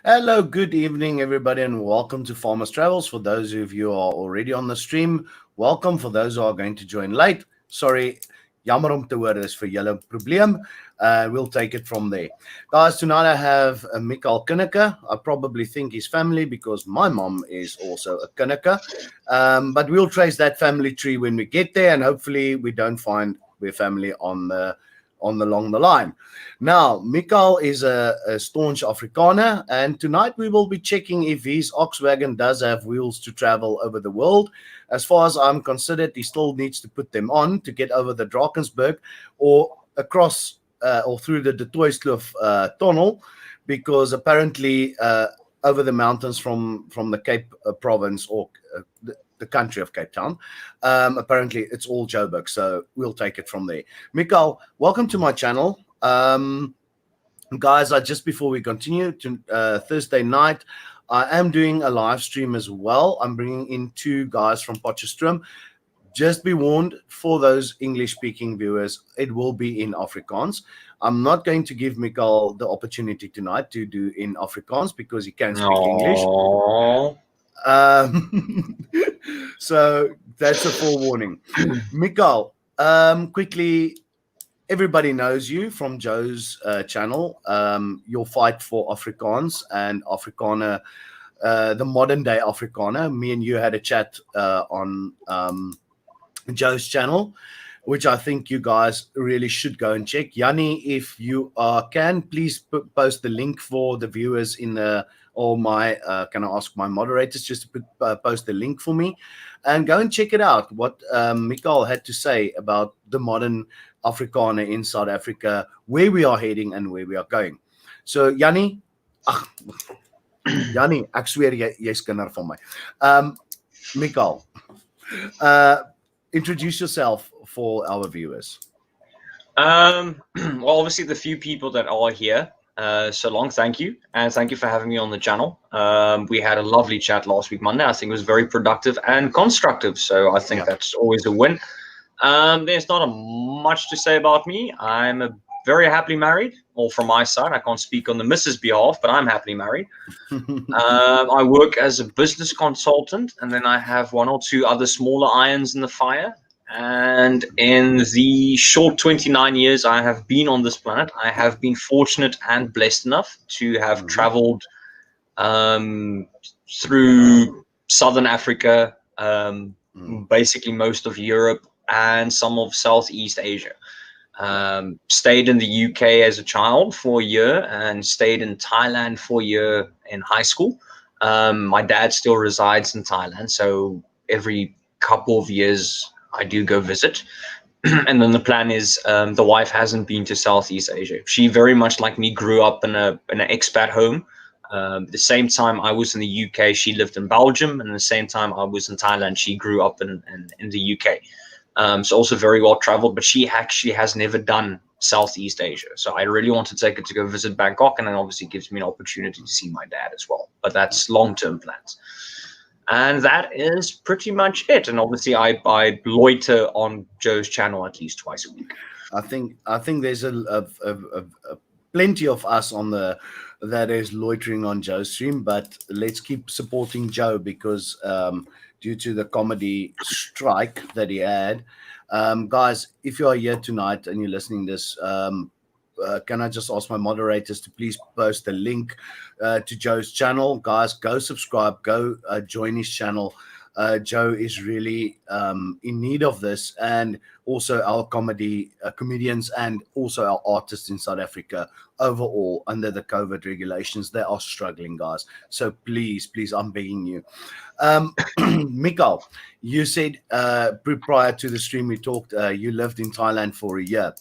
Hello, good evening, everybody, and welcome to Farmers Travels. For those of you who are already on the stream, welcome. For those who are going to join late, sorry, jammer om te hoor, is vir julle probleem. We'll take it from there. Guys, tonight I have Mikael Kinneke. I probably think his family because my mom is also a Kinneke. But we'll trace that family tree when we get there, and hopefully we don't find we're family along the line. Now, Mikael is a staunch Afrikaner, and tonight we will be checking if his Ox-wagon does have wheels to travel over the world. As far as I'm considered, he still needs to put them on to get over the Drakensberg or across or through the De Toitskloof tunnel, because apparently over the mountains from the Cape province or the country of Cape Town. Apparently, it's all Joburg, so we'll take it from there. Mikael, welcome to my channel. Guys, just before we continue to Thursday night, I am doing a live stream as well. I'm bringing in two guys from Potchefstroom. Just be warned, for those English-speaking viewers, it will be in Afrikaans. I'm not going to give Mikael the opportunity tonight to do in Afrikaans because he can speak English. So that's a forewarning. Mikael, quickly, everybody knows you from Joe's channel. Your fight for Afrikaans and Afrikaner, the modern day Afrikaner. Me and you had a chat on Joe's channel, which I think you guys really should go and check. Yanni, if you can, please post the link for the viewers in the can I ask my moderators just to post the link for me and go and check it out, what Mikael had to say about the modern Afrikaner in South Africa, where we are heading and where we are going. So Yanni, Yanni, ek sweer jy's kinder van my. Mikael, introduce yourself for our viewers. Well, obviously the few people that are here, so long, thank you. And thank you for having me on the channel. We had a lovely chat last week, Monday. I think it was very productive and constructive. So I think that's always a win. There's not much to say about me. I'm very happily married, or from my side. I can't speak on the missus' behalf, but I'm happily married. I work as a business consultant, and then I have one or two other smaller irons in the fire. And in the short 29 years I have been on this planet, I have been fortunate and blessed enough to have traveled through Southern Africa, basically most of Europe and some of Southeast Asia. Stayed in the UK as a child for a year and stayed in Thailand for a year in high school. My dad still resides in Thailand, so every couple of years I do go visit. And then the plan is the wife hasn't been to Southeast Asia. She very much like me grew up in an expat home. The same time I was in the UK, she lived in Belgium, and the same time I was in Thailand, she grew up in the UK. So also very well traveled, but she actually has never done Southeast Asia. So I really want to take her to go visit Bangkok, and then obviously gives me an opportunity to see my dad as well. But that's long-term plans. And that is pretty much it. And obviously, I loiter on Joe's channel at least twice a week. I think there's a plenty of us on that is loitering on Joe's stream, but let's keep supporting Joe because due to the comedy strike that he had, guys, if you are here tonight and you're listening to this, can I just ask my moderators to please post the link to Joe's channel? Guys, go subscribe, go join his channel. Joe is really in need of this, and also our comedians and also our artists in South Africa overall under the COVID regulations. They are struggling, guys. So please, I'm begging you. Mikael, you said prior to the stream we talked, you lived in Thailand for a year.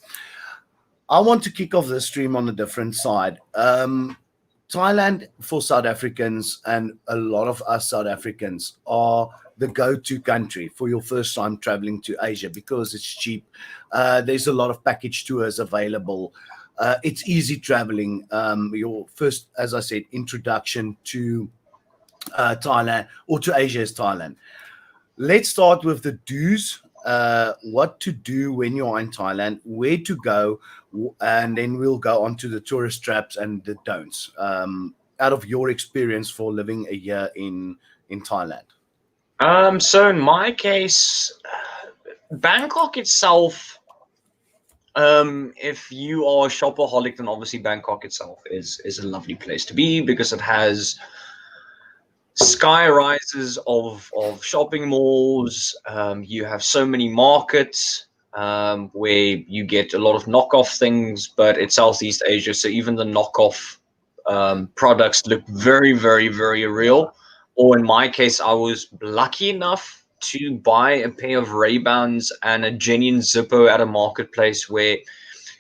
I want to kick off the stream on a different side. Thailand for South Africans and a lot of us South Africans are the go-to country for your first time traveling to Asia because it's cheap. There's a lot of package tours available. It's easy traveling. Your first, as I said, introduction to Thailand or to Asia is Thailand. Let's start with the do's. What to do when you're in Thailand, where to go, and then we'll go on to the tourist traps and the don'ts. out of your experience for living a year in Thailand? So in my case, Bangkok itself, if you are a shopaholic, then obviously Bangkok itself is a lovely place to be because it has sky rises of shopping malls. You have so many markets where you get a lot of knockoff things, but it's Southeast Asia, so even the knockoff products look very, very, very real. Or in my case, I was lucky enough to buy a pair of Ray-Bans and a genuine Zippo at a marketplace where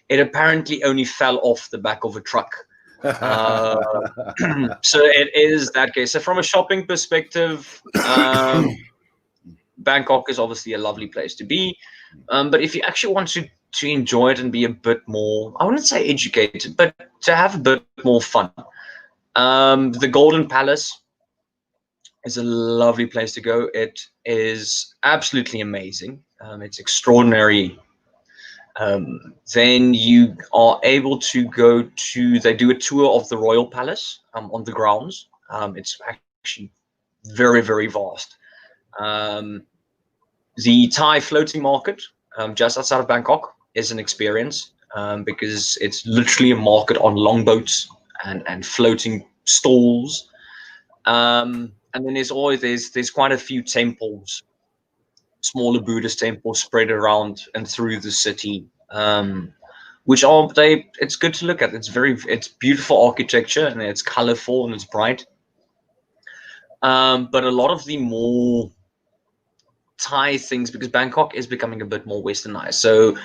it apparently only fell off the back of a truck. Uh, so it is that case. So from a shopping perspective, Bangkok is obviously a lovely place to be. But if you actually want to enjoy it and be a bit more, I wouldn't say educated, but to have a bit more fun, the Golden Palace is a lovely place to go. It is absolutely amazing. It's extraordinary. Then you are able to go to, they do a tour of the Royal Palace on the grounds. It's actually very, very vast. The Thai floating market just outside of Bangkok is an experience because it's literally a market on longboats and floating stalls. And then there's quite a few temples, smaller Buddhist temples spread around and through the city, which are it's good to look at. It's beautiful architecture and it's colorful and it's bright. But a lot of the more Thai things, because Bangkok is becoming a bit more westernized. So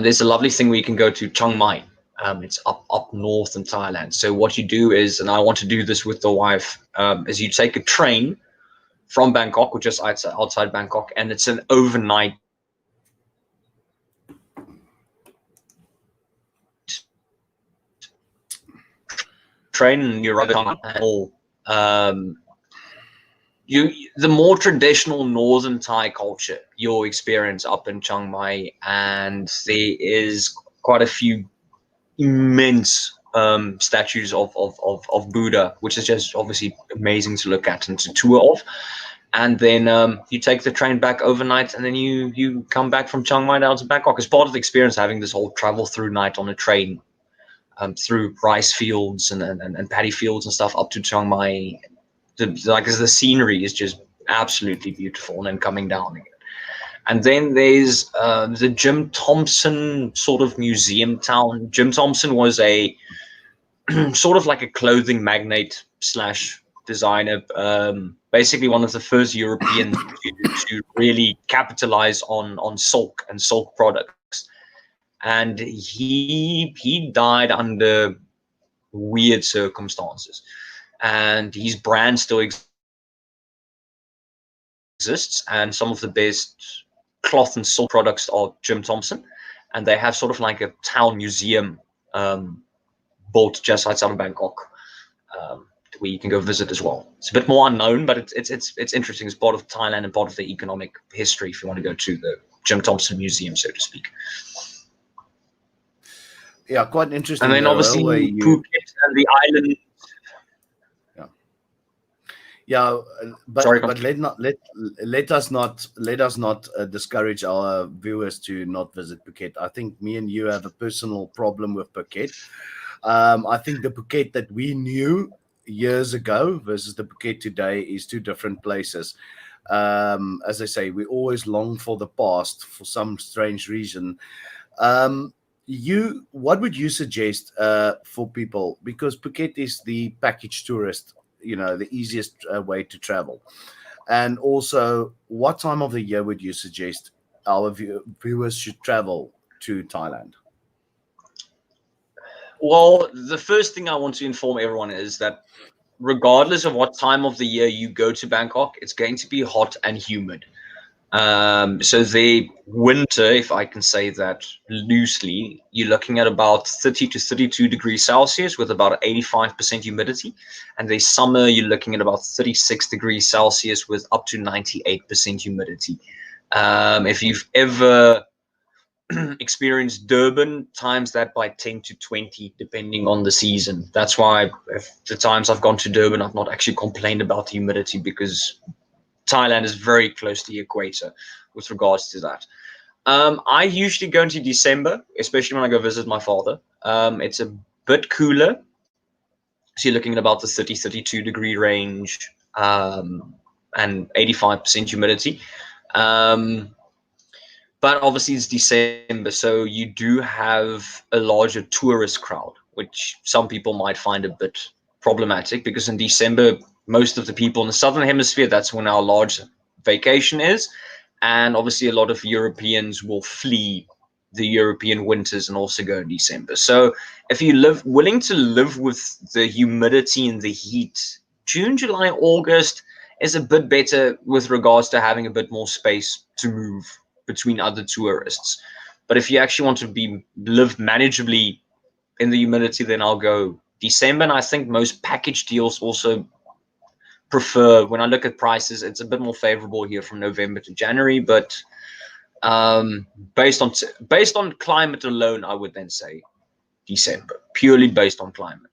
there's a lovely thing where you can go to Chiang Mai. It's up north in Thailand. So what you do is, and I want to do this with the wife, is you take a train from Bangkok, which is outside Bangkok, and it's an overnight train, and you're right on. The more traditional northern Thai culture you'll experience up in Chiang Mai, and there is quite a few immense statues of Buddha, which is just obviously amazing to look at and to tour of. And then you take the train back overnight, and then you come back from Chiang Mai down to Bangkok. As part of the experience, having this whole travel through night on a train through rice fields and paddy fields and stuff up to Chiang Mai. The scenery is just absolutely beautiful, and then coming down again. And then there's the Jim Thompson sort of museum town. Jim Thompson was a sort of like a clothing magnate slash designer, basically one of the first Europeans to really capitalize on silk and silk products. And he died under weird circumstances, and his brand still exists, and some of the best cloth and silk products are Jim Thompson, and they have sort of like a town museum built just outside of Bangkok, where you can go visit as well. It's a bit more unknown, but it's interesting. It's part of Thailand and part of the economic history if you want to go to the Jim Thompson Museum, so to speak. Yeah, quite interesting. And then obviously Phuket and the island. Yeah, but Sorry, but let us not discourage our viewers to not visit Phuket. I think me and you have a personal problem with Phuket. I think the Phuket that we knew years ago versus the Phuket today is two different places. As I say, we always long for the past for some strange reason. What would you suggest for people? Because Phuket is the package tourist, the easiest way to travel. And also, what time of the year would you suggest our viewers should travel to Thailand? Well, the first thing I want to inform everyone is that regardless of what time of the year you go to Bangkok, it's going to be hot and humid. So the winter, if I can say that loosely, you're looking at about 30 to 32 degrees Celsius with about 85% humidity. And the summer, you're looking at about 36 degrees Celsius with up to 98% humidity. If you've ever experience Durban, times that by 10 to 20, depending on the season. That's why if the times I've gone to Durban, I've not actually complained about the humidity, because Thailand is very close to the equator with regards to that. I usually go into December, especially when I go visit my father. It's a bit cooler. So you're looking at about the 30, 32 degree range, and 85% humidity. But obviously it's December, so you do have a larger tourist crowd, which some people might find a bit problematic, because in December, most of the people in the Southern Hemisphere, that's when our large vacation is. And obviously a lot of Europeans will flee the European winters and also go in December. So if you willing to live with the humidity and the heat, June, July, August is a bit better with regards to having a bit more space to move between other tourists. But if you actually want to live manageably in the humidity, then I'll go December. And I think most package deals also prefer, when I look at prices, it's a bit more favorable here from November to January. But based on climate alone, I would then say December, purely based on climate.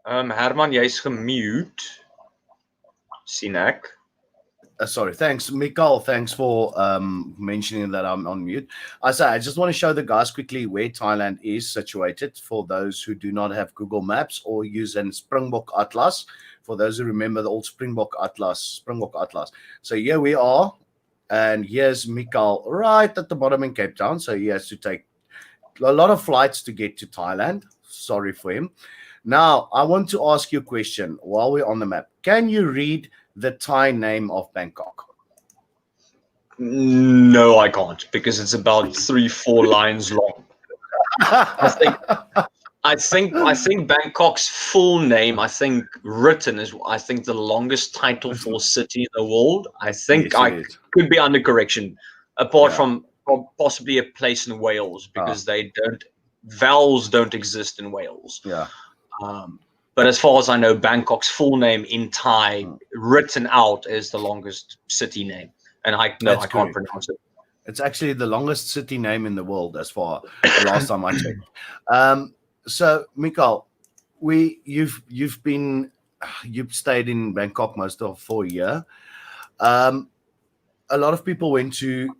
Herman, jy's gemute. Sien ek. Sorry, thanks, Mikal. Thanks for mentioning that I'm on mute. I just want to show the guys quickly where Thailand is situated for those who do not have Google Maps or use an Springbok Atlas. For those who remember the old Springbok Atlas. So here we are, and here's Mikal right at the bottom in Cape Town. So he has to take a lot of flights to get to Thailand. Sorry for him. Now, I want to ask you a question while we're on the map. Can you read the Thai name of Bangkok? No, I can't, because it's about 3-4 lines long. I think Bangkok's full name, I think written is, I think, the longest title for a city in the world. I think Yes, I could be under correction, apart from possibly a place in Wales, because vowels don't exist in Wales. Yeah. But as far as I know, Bangkok's full name in Thai, written out, is the longest city name. And I can't pronounce it. It's actually the longest city name in the world, as far the last time I checked. So, Mikal, you've stayed in Bangkok most of 4 years. A lot of people went to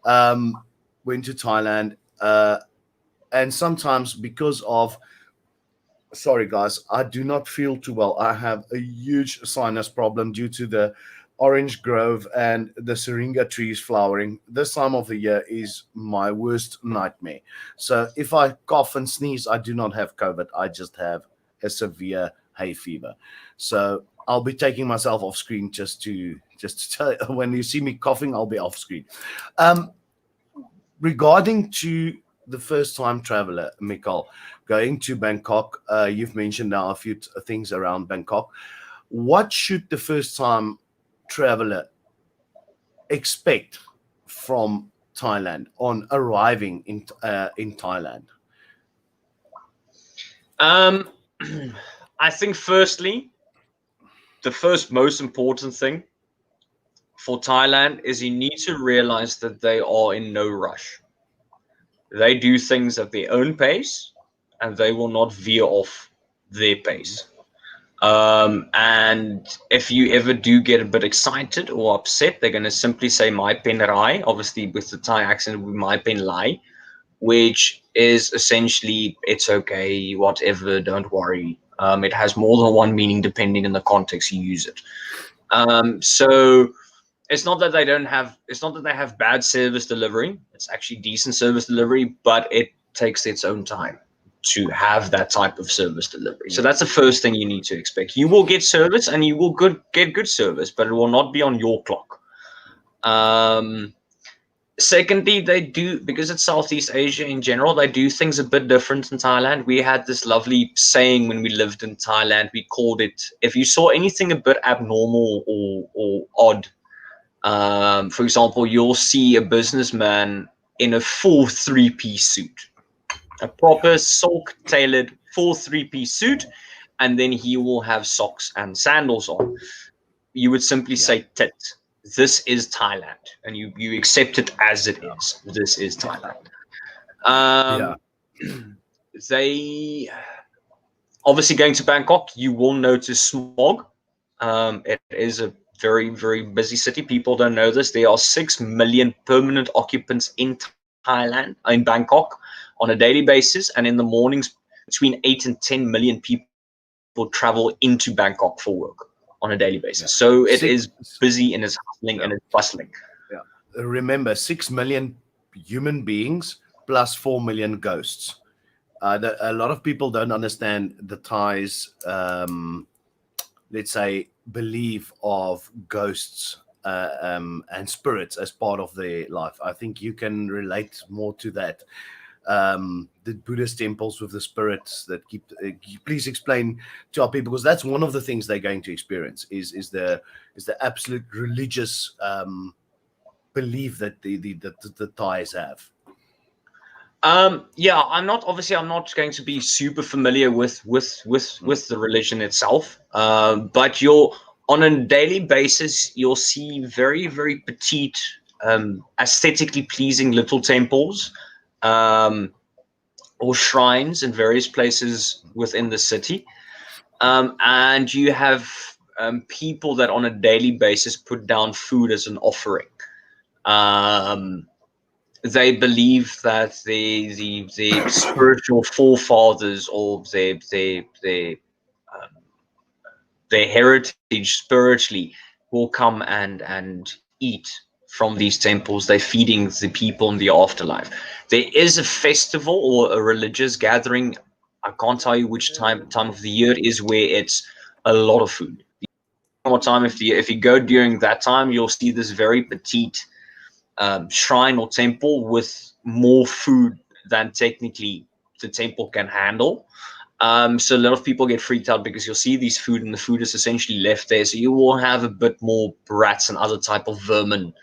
Thailand, and sometimes because of, sorry guys, I do not feel too well. I have a huge sinus problem due to the orange grove and the syringa trees flowering. This time of the year is my worst nightmare. So if I cough and sneeze, I do not have COVID. I just have a severe hay fever. So I'll be taking myself off screen just to tell you, when you see me coughing, I'll be off screen. Regarding to the first time traveler, Mikal, going to Bangkok, you've mentioned now a few things around Bangkok. What should the first time traveler expect from Thailand on arriving in Thailand? I think firstly, the first most important thing for Thailand is you need to realize that they are in no rush. They do things at their own pace, and they will not veer off their pace. And if you ever do get a bit excited or upset, they're going to simply say "mai pen rai." Obviously, with the Thai accent, "mai pen lai," which is essentially "it's okay, whatever, don't worry." It has more than one meaning depending on the context you use it. So it's not that they have bad service delivery. It's actually decent service delivery, but it takes its own time to have that type of service delivery. So that's the first thing you need to expect. You will get service, and you will get good service, but it will not be on your clock. Secondly, they do, because it's Southeast Asia in general, they do things a bit different in Thailand. We had this lovely saying when we lived in Thailand. We called it, if you saw anything a bit abnormal or odd, for example, you'll see a businessman in a full 3-piece suit, a proper silk tailored full 3-piece suit, and then he will have socks and sandals on. You would simply say tit. This is Thailand, and you accept it as it is. This is Thailand. They obviously, going to Bangkok, you will notice smog. It is a very, very busy city. People don't know this. There are 6 million permanent occupants in Thailand, in Bangkok, on a daily basis, and in the mornings, between 8 and 10 million people travel into Bangkok for work on a daily basis. So it is busy and it's hustling and it's bustling. Remember, 6 million human beings plus 4 million ghosts. A lot of people don't understand the Thais, let's say, belief of ghosts and spirits as part of their life. I think you can relate more to that. The Buddhist temples with the spirits that keep. Please explain to our people, because that's one of the things they're going to experience is the absolute religious belief that the Thais have. Yeah, I'm not going to be super familiar with the religion itself. But on a daily basis, you'll see very, very petite, aesthetically pleasing little temples, or shrines in various places within the city. And you have people that on a daily basis put down food as an offering. They believe that the spiritual forefathers or their heritage spiritually will come and eat from these temples. They're feeding the people in the afterlife. There is a festival or a religious gathering. I can't tell you which time of the year it is, where it's a lot of food. More time, if you go during that time, you'll see this very petite shrine or temple with more food than technically the temple can handle. So a lot of people get freaked out because you'll see these food and the food is essentially left there. So you will have a bit more rats and other type of vermin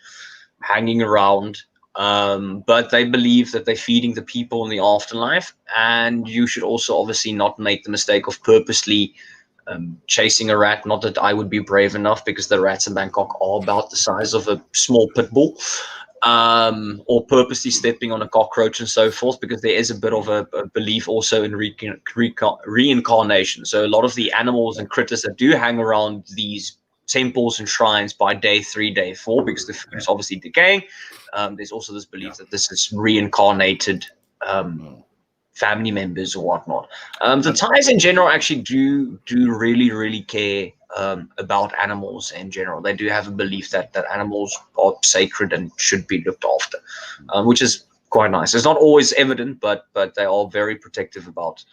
hanging around. But they believe that they're feeding the people in the afterlife, and you should also obviously not make the mistake of purposely chasing a rat. Not that I would be brave enough, because the rats in Bangkok are about the size of a small pit bull. Or purposely stepping on a cockroach and so forth, because there is a bit of a belief also in reincarnation. So a lot of the animals and critters that do hang around these temples and shrines by day 3, day 4, because the food is obviously decaying, there's also this belief that this is reincarnated family members or whatnot. The Thais in general actually do really, really care about animals in general. They do have a belief that animals are sacred and should be looked after, which is quite nice. It's not always evident, but they are very protective about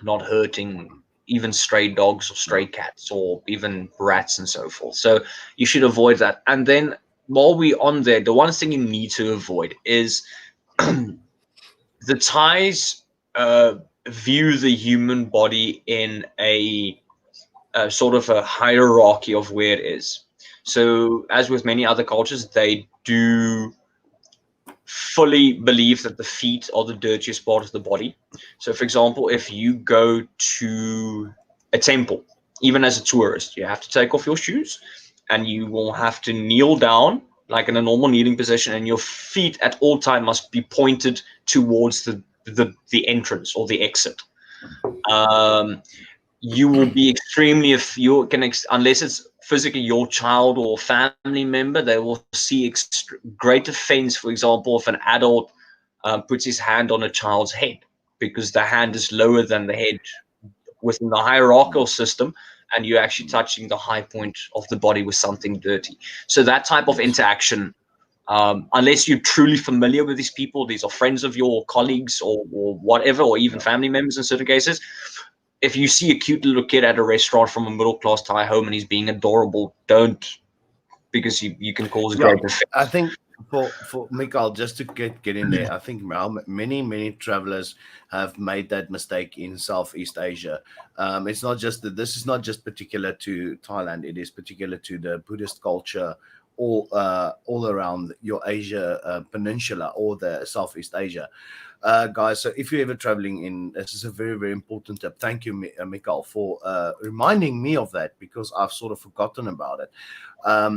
not hurting even stray dogs or stray cats or even rats and so forth. So you should avoid that. And then while we're on there, the one thing you need to avoid is the Thais view the human body in a sort of a hierarchy of where it is. So as with many other cultures, they do fully believe that the feet are the dirtiest part of the body. So for example, if you go to a temple, even as a tourist, you have to take off your shoes and you will have to kneel down like in a normal kneeling position, and your feet at all time must be pointed towards the entrance or the exit. You will be extremely, if you can, unless it's physically your child or family member, they will see great offense. For example, if an adult puts his hand on a child's head, because the hand is lower than the head within the hierarchical system, and you're actually touching the high point of the body with something dirty. So that type of interaction, unless you're truly familiar with these people, these are friends of your colleagues or whatever, or even family members in certain cases. If you see a cute little kid at a restaurant from a middle-class Thai home and he's being adorable, don't, because you can cause great effect. I think for Mikael, just to get in there, I think many travelers have made that mistake in Southeast Asia. It's not just that this is not just particular to Thailand; it is particular to the Buddhist culture all around your Asia peninsula or the Southeast Asia. Guys, so if you're ever traveling in, this is a very, very important tip. Thank you, Mikael, for reminding me of that, because I've sort of forgotten about it.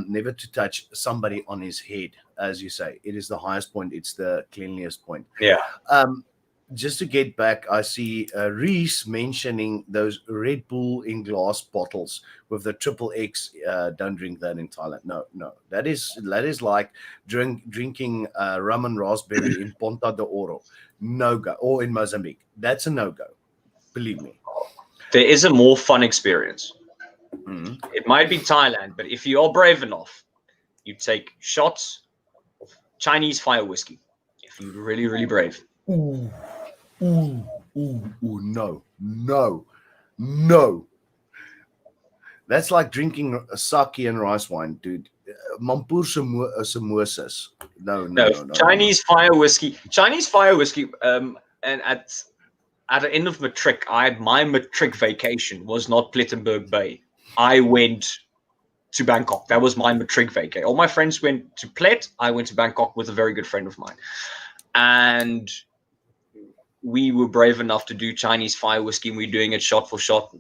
Never to touch somebody on his head, as you say. It is the highest point. It's the cleanliest point. Yeah. Just to get back, I see Reese mentioning those Red Bull in glass bottles with the triple X. Don't drink that in Thailand. No, that is like drinking rum and raspberry in Ponta de Oro. No go. Or in Mozambique. That's a no go. Believe me. There is a more fun experience. Mm-hmm. It might be Thailand, but if you are brave enough, you take shots of Chinese fire whiskey. If you're really, really brave. Ooh, no. That's like drinking sake and rice wine, dude. Mampur samosas. No. Chinese fire whiskey. And at the end of matric, my matric vacation was not Plettenberg Bay. I went to Bangkok. That was my matric vacay. All my friends went to Plet. I went to Bangkok with a very good friend of mine. And we were brave enough to do Chinese fire whiskey, and we're doing it shot for shot.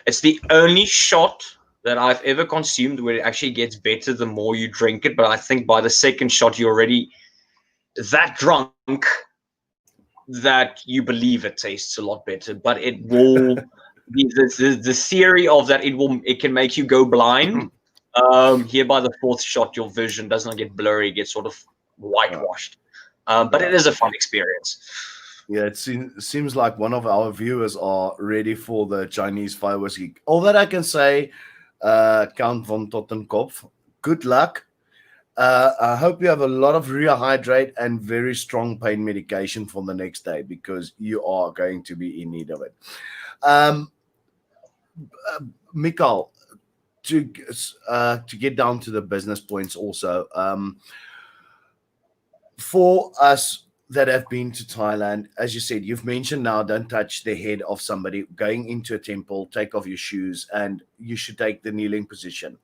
It's the only shot that I've ever consumed where it actually gets better the more you drink it. But I think by the second shot, you're already that drunk that you believe it tastes a lot better. But it will the theory of that it can make you go blind. Here by the fourth shot, your vision does not get blurry, it gets sort of whitewashed. But it is a fun experience. Yeah, it seems like one of our viewers are ready for the Chinese fire whiskey. All that I can say, Count von Tottenkopf, good luck. I hope you have a lot of rehydrate and very strong pain medication for the next day, because you are going to be in need of it. Mikael, to get down to the business points also, for us that have been to Thailand, as you said, you've mentioned now, don't touch the head of somebody going into a temple, take off your shoes, and you should take the kneeling position.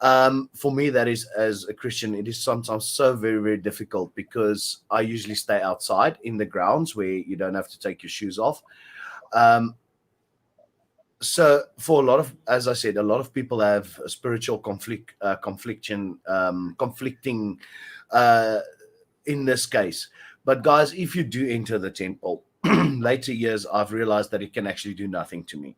For me, that is, as a Christian, it is sometimes so very, very difficult, because I usually stay outside in the grounds where you don't have to take your shoes off. So for a lot of, as I said, a lot of people have a spiritual conflicting in this case. But guys, if you do enter the temple, later years, I've realized that it can actually do nothing to me.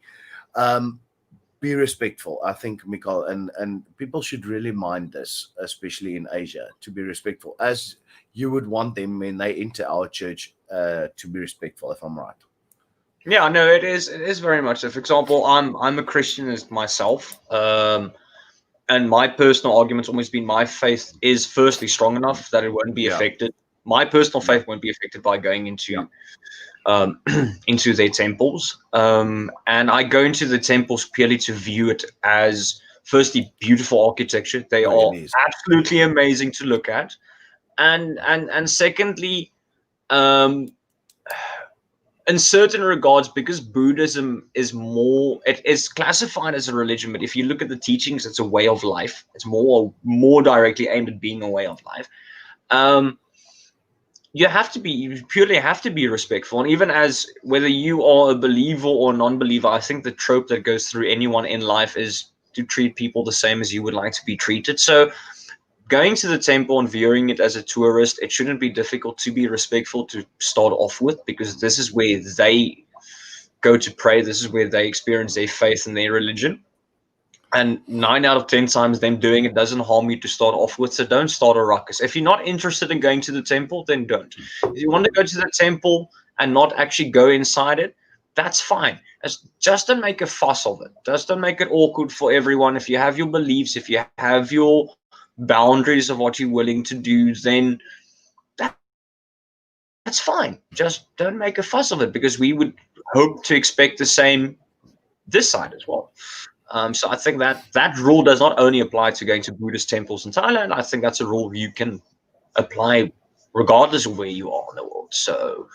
Be respectful. I think, Mikael, and people should really mind this, especially in Asia, to be respectful, as you would want them when they enter our church to be respectful, if I'm right. Yeah, no, it is very much so. For example, I'm a Christian as myself, and my personal argument's always been my faith is firstly strong enough that it won't be affected. My personal faith won't be affected by going into into their temples, and I go into the temples purely to view it as, firstly, beautiful architecture. They are absolutely amazing to look at, and secondly, in certain regards, because Buddhism is more, it is classified as a religion, but if you look at the teachings, it's a way of life. It's more directly aimed at being a way of life. You purely have to be respectful. And even as whether you are a believer or non-believer, I think the trope that goes through anyone in life is to treat people the same as you would like to be treated. So going to the temple and viewing it as a tourist, it shouldn't be difficult to be respectful to start off with, because this is where they go to pray. This is where they experience their faith and their religion. And 9 out of 10 times them doing it doesn't harm you to start off with. So don't start a ruckus. If you're not interested in going to the temple, then don't. If you want to go to the temple and not actually go inside it, that's fine. Just don't make a fuss of it. Just don't make it awkward for everyone. If you have your beliefs, if you have your boundaries of what you're willing to do, then that's fine. Just don't make a fuss of it, because we would hope to expect the same this side as well. So I think that rule does not only apply to going to Buddhist temples in Thailand. I think that's a rule you can apply regardless of where you are in the world. So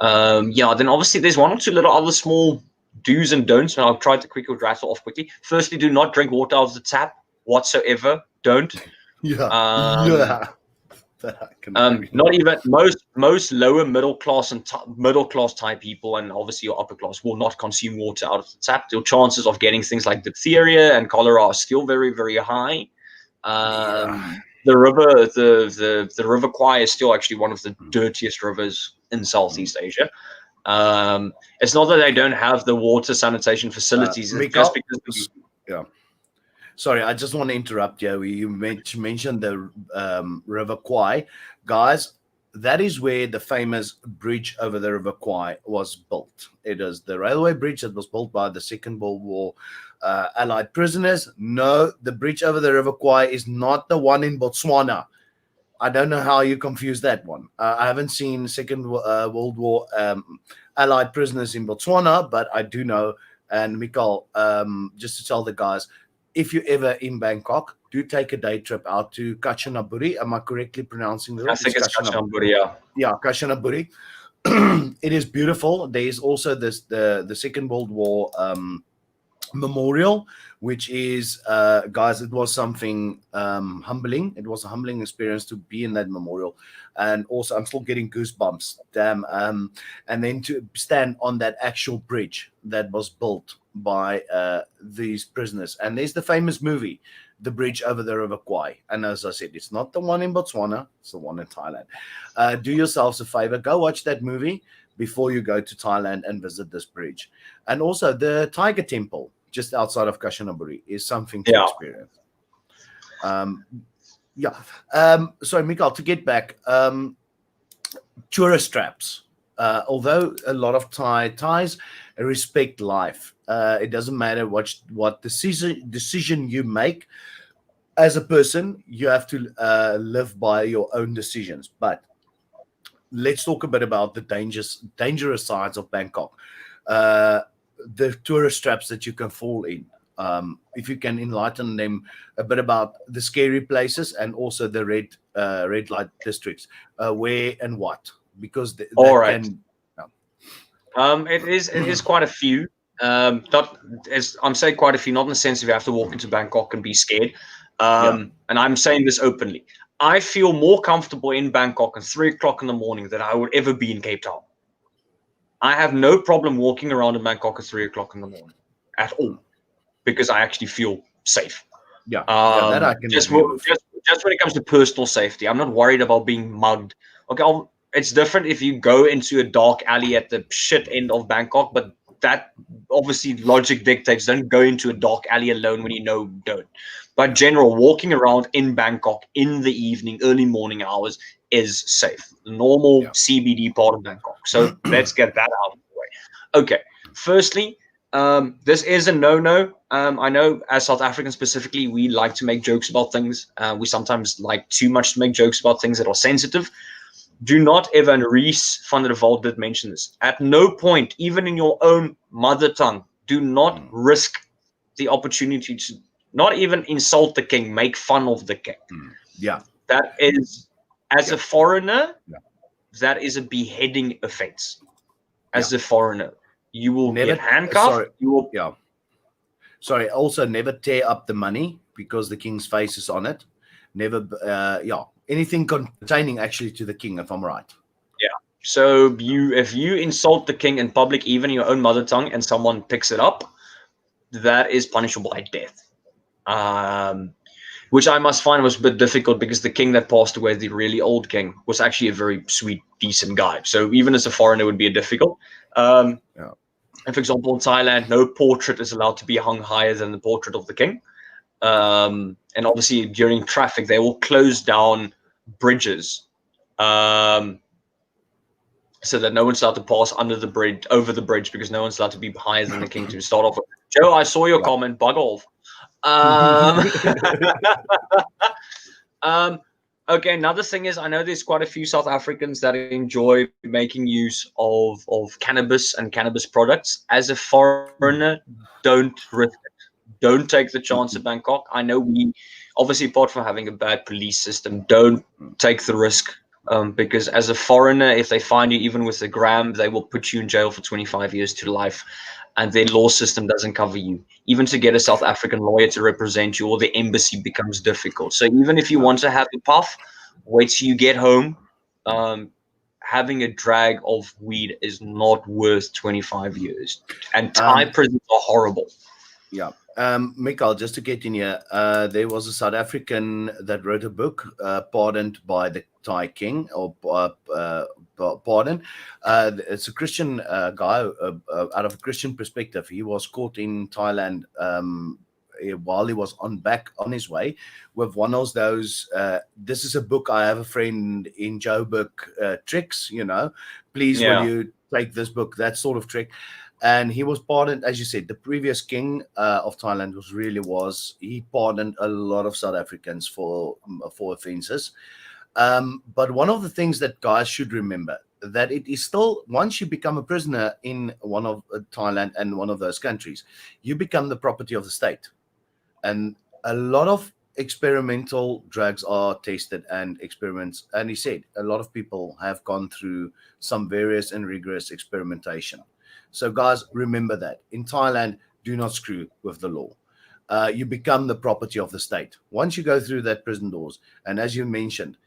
then obviously there's one or two little other small do's and don'ts, and I'll try to quickly rattle off quickly. Firstly, do not drink water out of the tap whatsoever. don't. Yeah. Um, Yeah. That I can agree. Not even most lower middle class and middle class type people, and obviously your upper class, will not consume water out of the tap. Your chances of getting things like diphtheria and cholera are still very, very high. Yeah. The river, the River Kwai is still actually one of the dirtiest rivers in Southeast Asia. It's not that they don't have the water sanitation facilities, it's just Mikhail, because yeah. Sorry, I just want to interrupt you. You mentioned the River Kwai. Guys, that is where the famous bridge over the River Kwai was built. It is the railway bridge that was built by the Second World War Allied prisoners. No, the bridge over the River Kwai is not the one in Botswana. I don't know how you confuse that one. I haven't seen Second World War Allied prisoners in Botswana, but I do know. And Mikhail, just to tell the guys, if you're ever in Bangkok, do take a day trip out to Kanchanaburi. Am I correctly pronouncing the word? I think it's Kanchanaburi, yeah. Yeah, Kanchanaburi. It is beautiful. There is also the Second World War memorial, which is guys, it was something humbling. It was a humbling experience to be in that memorial, and also I'm still getting goosebumps. Damn. And then to stand on that actual bridge that was built by these prisoners, and there's the famous movie The Bridge Over the River Kwai. And as I said, it's not the one in Botswana, it's the one in Thailand. Do yourselves a favor, go watch that movie before you go to Thailand and visit this bridge. And also the Tiger Temple just outside of Kanchanaburi is something to experience. Sorry, Mikhail, to get back, tourist traps. Although a lot of Thais respect life, it doesn't matter what decision you make as a person, you have to live by your own decisions. But let's talk a bit about the dangerous sides of Bangkok. The tourist traps that you can fall in. If you can enlighten them a bit about the scary places and also the red light districts, where and what, because all right. It is quite a few. Not as I'm saying, quite a few. Not in the sense of you have to walk into Bangkok and be scared. And I'm saying this openly. I feel more comfortable in Bangkok at 3 o'clock in the morning than I would ever be in Cape Town. I have no problem walking around in Bangkok at 3 o'clock in the morning at all, because I actually feel safe. Yeah, that I can just when it comes to personal safety, I'm not worried about being mugged. Okay, it's different if you go into a dark alley at the shit end of Bangkok, but that obviously logic dictates don't go into a dark alley alone when you know don't. But general, walking around in Bangkok in the evening, early morning hours is safe. The normal CBD part of Bangkok. So let's get that out of the way. Okay, firstly, this is a no-no. I know as South Africans specifically, we like to make jokes about things. We sometimes like too much to make jokes about things that are sensitive. Do not ever, and Reese van der Walt did mention this, at no point, even in your own mother tongue, do not risk the opportunity to not even insult the king, make fun of the king. Yeah. That is, as a foreigner, that is a beheading offense. As a foreigner, you will get handcuffed. Sorry, also never tear up the money because the king's face is on it. Never, anything containing actually to the king, if I'm right. Yeah. So if you insult the king in public, even your own mother tongue, and someone picks it up, that is punishable by death. Which I must find was a bit difficult because the king that passed away, the really old king, was actually a very sweet, decent guy. So even as a foreigner, it would be difficult. And for example, in Thailand, no portrait is allowed to be hung higher than the portrait of the king. And obviously during traffic, they will close down bridges so that no one's allowed to pass over the bridge, because no one's allowed to be higher than the king to start off with. Joe, I saw your comment, bug off. Okay, another thing is, I know there's quite a few South Africans that enjoy making use of cannabis and cannabis products. As a foreigner, don't risk it. Don't take the chance at Bangkok. I know we, obviously, apart from having a bad police system, don't take the risk. Because as a foreigner, if they find you even with a gram, they will put you in jail for 25 years to life. and their law system doesn't cover you. Even to get a South African lawyer to represent you or the embassy becomes difficult. So even if you want to have a puff, wait till you get home. Having a drag of weed is not worth 25 years. And Thai prisons are horrible. Yeah. Mikhail, just to get in here, there was a South African that wrote a book, pardoned by the Thai king, or pardon. It's a Christian guy, out of a Christian perspective. He was caught in Thailand while he was on his way with one of those. This is a book. I have a friend in Joburg, tricks. Please, will you take this book? That sort of trick. And he was pardoned, as you said. The previous king of Thailand he pardoned a lot of South Africans for offences. But one of the things that guys should remember, that it is still, once you become a prisoner in one of Thailand and one of those countries, you become the property of the state. And a lot of experimental drugs are tested and experiments. And he said a lot of people have gone through some various and rigorous experimentation. So, guys, remember that. In Thailand, do not screw with the law. You become the property of the state. Once you go through that prison doors, and as you mentioned,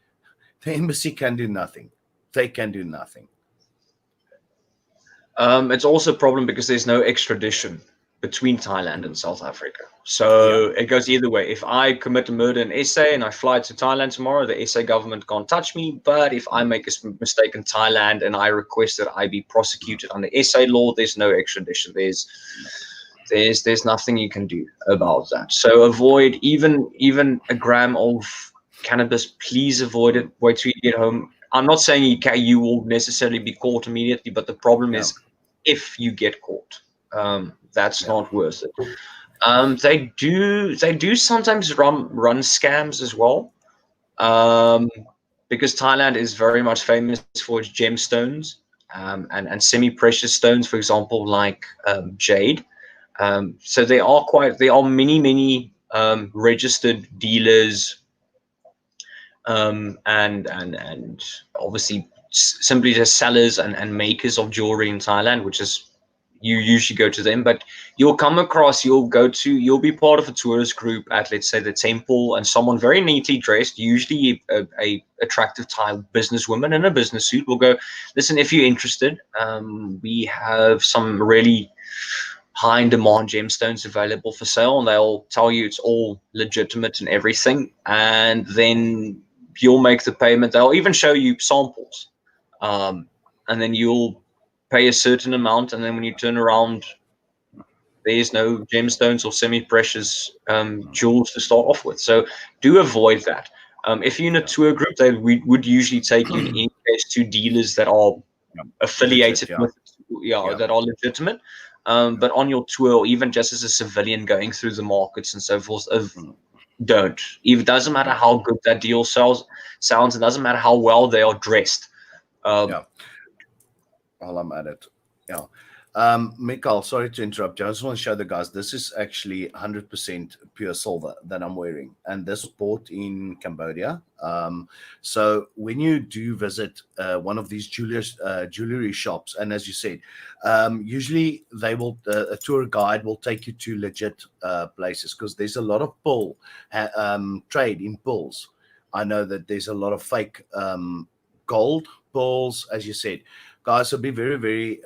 the embassy can do nothing. They can do nothing. It's also a problem because there's no extradition between Thailand and South Africa. So it goes either way. If I commit a murder in SA and I fly to Thailand tomorrow, the SA government can't touch me. But if I make a mistake in Thailand and I request that I be prosecuted under SA law, there's no extradition. There's nothing you can do about that. So avoid even a gram of cannabis. Please avoid it. Wait till you get home. I'm not saying you will necessarily be caught immediately, but the problem is if you get caught. That's not worth it. They do sometimes run scams as well, because Thailand is very much famous for its gemstones and semi-precious stones, for example, like jade. So there are many registered dealers, and obviously simply just sellers and makers of jewelry in Thailand, which is. You usually go to them, but you'll be part of a tourist group at, let's say, the temple, and someone very neatly dressed, usually a attractive Thai businesswoman in a business suit, will go, listen, if you're interested, we have some really high in demand gemstones available for sale, and they'll tell you it's all legitimate and everything, and then you'll make the payment. They'll even show you samples, and then you'll pay a certain amount, and then when you turn around, there's no gemstones or semi-precious jewels to start off with. So do avoid that. If you're in a tour group, they would usually take you in any case to dealers that are affiliated with, that are legitimate. But on your tour, or even just as a civilian going through the markets and so forth, don't. It doesn't matter how good that deal sounds. It doesn't matter how well they are dressed. While I'm at it. Mikhail, sorry to interrupt you. I just want to show the guys, this is actually 100% pure silver that I'm wearing. And this was bought in Cambodia. So when you do visit one of these jewelry shops, and as you said, usually a tour guide will take you to legit places, because there's a lot of trade in pulls. I know that there's a lot of fake gold pulls, as you said. Guys, so be very, very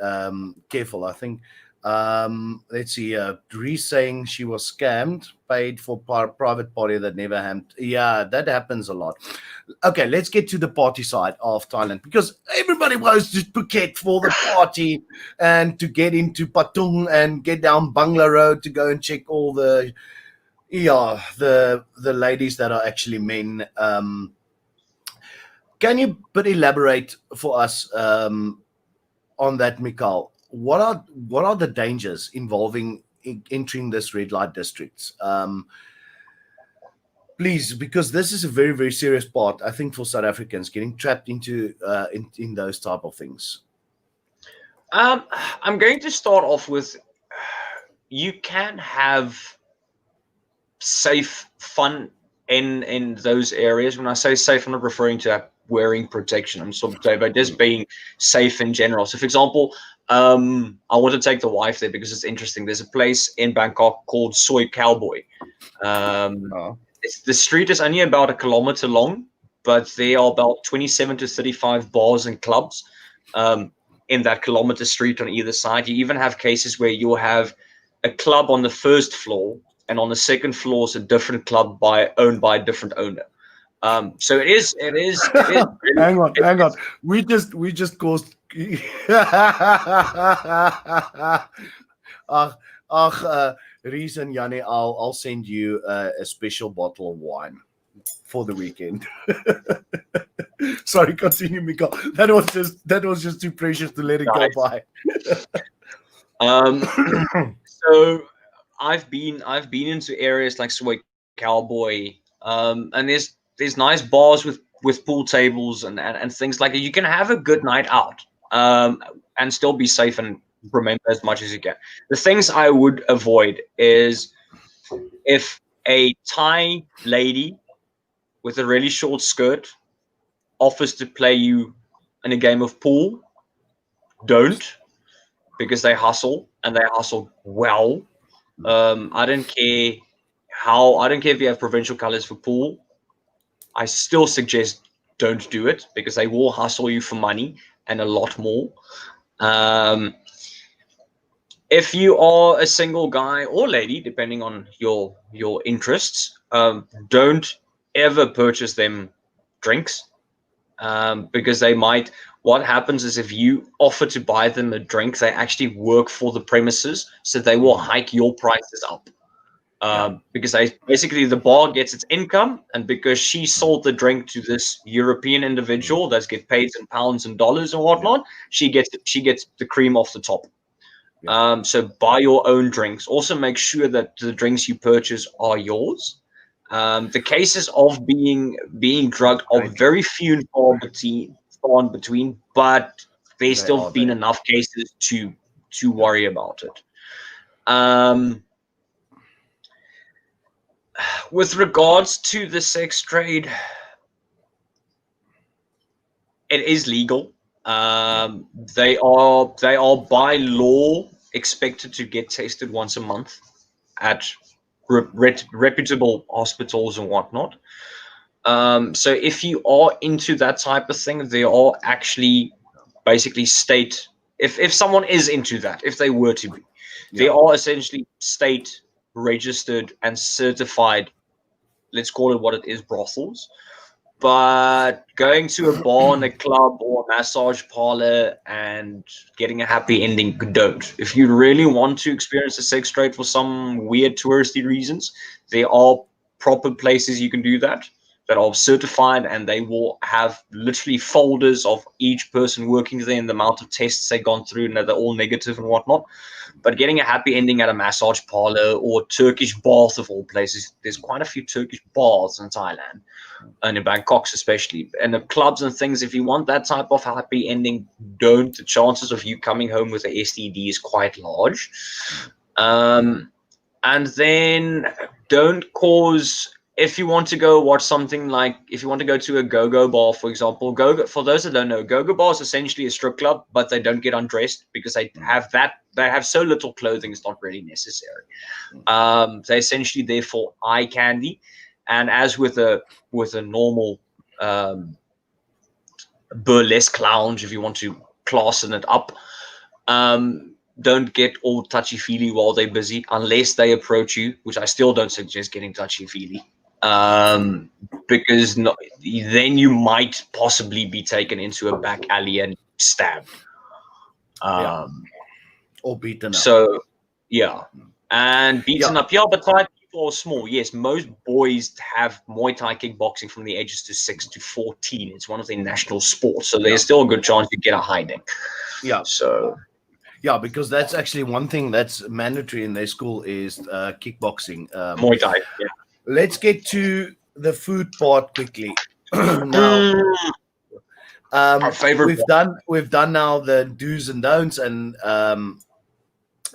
careful. I think, let's see, Reese saying she was scammed, paid for private party that never happened. Yeah, that happens a lot. Okay, let's get to the party side of Thailand, because everybody goes to Phuket for the party and to get into Patung and get down Bangla Road to go and check all the ladies that are actually men. Can you elaborate for us on that, Mikhail? What are the dangers involving entering this red light districts? Please, because this is a very, very serious part, I think, for South Africans getting trapped into in those type of things. I'm going to start off with, you can have safe fun in those areas. When I say safe, I'm not referring to wearing protection. I'm sort of saying about just being safe in general. So, for example, I want to take the wife there because it's interesting. There's a place in Bangkok called Soy Cowboy. The street is only about 1 kilometer long, but there are about 27 to 35 bars and clubs in that kilometer street on either side. You even have cases where you'll have a club on the first floor, and on the second floor is a different club owned by a different owner. So it is. Hang on. We just caused. Reason, Yanni, I'll send you a special bottle of wine for the weekend. Sorry, continue, Mikael. That was just too precious to let it go by. So I've been into areas like Soy Cowboy, and there's nice bars with pool tables and things like that. You can have a good night out, and still be safe and remember as much as you can. The things I would avoid is if a Thai lady with a really short skirt offers to play you in a game of pool, don't, because they hustle and they hustle well. I don't care if you have provincial colors for pool. I still suggest don't do it because they will hustle you for money and a lot more. If you are a single guy or lady, depending on your interests, don't ever purchase them drinks, because they might. What happens is if you offer to buy them a drink, they actually work for the premises, so they will hike your prices up. Because basically the bar gets its income, and because she sold the drink to this European individual that gets paid in pounds and dollars and whatnot, she gets the cream off the top. So buy your own drinks. Also make sure that the drinks you purchase are yours. The cases of being drugged are very few and far between, but there's still been enough cases to worry about it. With regards to the sex trade, it is legal. They are by law expected to get tested once a month at reputable hospitals and whatnot. So if you are into that type of thing, there are actually basically state, if someone is into that, if they were to be, there are essentially state registered and certified, let's call it what it is, brothels. But going to a bar and a club or a massage parlor and getting a happy ending, don't. If you really want to experience a sex trade for some weird touristy reasons, there are proper places you can do that are certified, and they will have literally folders of each person working there and the amount of tests they've gone through, and they're all negative and whatnot. But getting a happy ending at a massage parlor or Turkish bath of all places, there's quite a few Turkish baths in Thailand and in Bangkok especially, and the clubs and things. If you want that type of happy ending, don't. The chances of you coming home with a STD is quite large. And then don't cause. If you want to go watch something like, if you want to go to a go-go bar, for example, for those that don't know, go-go bar is essentially a strip club, but they don't get undressed because they have so little clothing, it's not really necessary. They're essentially there for eye candy, and as with a normal burlesque lounge, if you want to classen it up, don't get all touchy-feely while they're busy, unless they approach you, which I still don't suggest getting touchy-feely. Because then you might possibly be taken into a back alley and stabbed, or beaten up. So and beaten up. But Thai people are small. Yes, most boys have Muay Thai kickboxing from the ages to 6 to 14. It's one of their national sports, so there's still a good chance you get a hiding. Because that's actually one thing that's mandatory in their school is kickboxing. Muay Thai. Let's get to the food part quickly. Now, our favorite. We've done now the do's and don'ts, and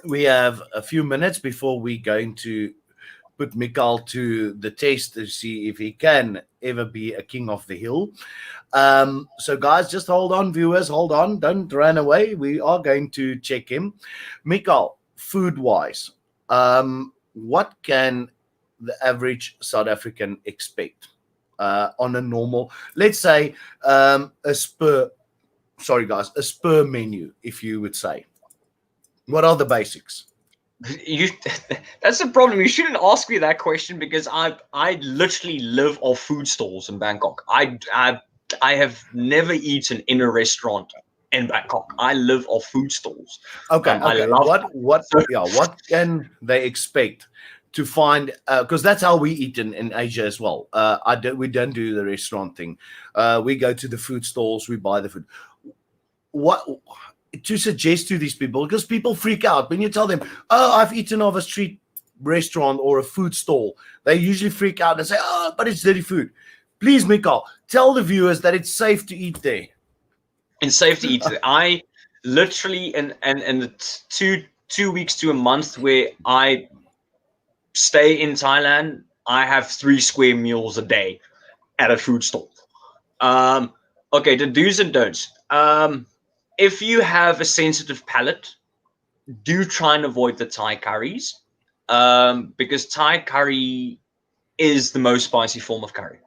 we have a few minutes before we're going to put Mikael to the test to see if he can ever be a king of the hill. So guys, just hold on, viewers, hold on, don't run away. We are going to check him. Mikael, food-wise, what can the average South African expect on a normal, let's say, a spur menu, if you would say? What are the basics? That's the problem. You shouldn't ask me that question, because I literally live off food stalls in Bangkok. I have never eaten in a restaurant in Bangkok. I live off food stalls. Okay. I love What can they expect to find? Because that's how we eat in Asia as well. We don't do the restaurant thing. We go to the food stalls. We buy the food. What to suggest to these people, because people freak out when you tell them, oh, I've eaten off a street restaurant or a food stall. They usually freak out and say, oh, but it's dirty food. Please, Mikael, tell the viewers that it's safe to eat there. It's safe to eat there. I literally, in the 2 weeks to a month where I stay in Thailand, I have 3 square meals a day at a food stall. Okay, the do's and don'ts. If you have a sensitive palate, do try and avoid the Thai curries, because Thai curry is the most spicy form of curry.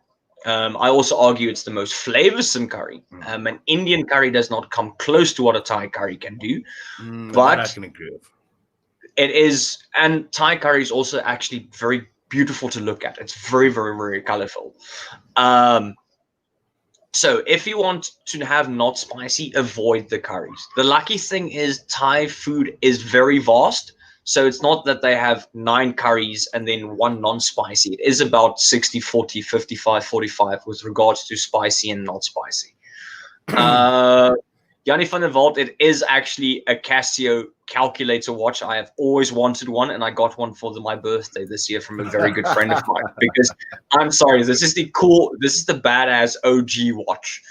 I also argue it's the most flavorsome curry. An Indian curry does not come close to what a Thai curry can do, but I can agree with. It is, and Thai curry is also actually very beautiful to look at. It's very, very, very colorful. So if you want to have not spicy, avoid the curries. The lucky thing is Thai food is very vast. So it's not that they have 9 curries and then 1 non-spicy. It is about 60, 40, 55, 45 with regards to spicy and not spicy. Yanni van der Walt, it is actually a Casio calculator watch. I have always wanted one, and I got one for my birthday this year from a very good friend of mine. Because I'm sorry, this is the badass OG watch.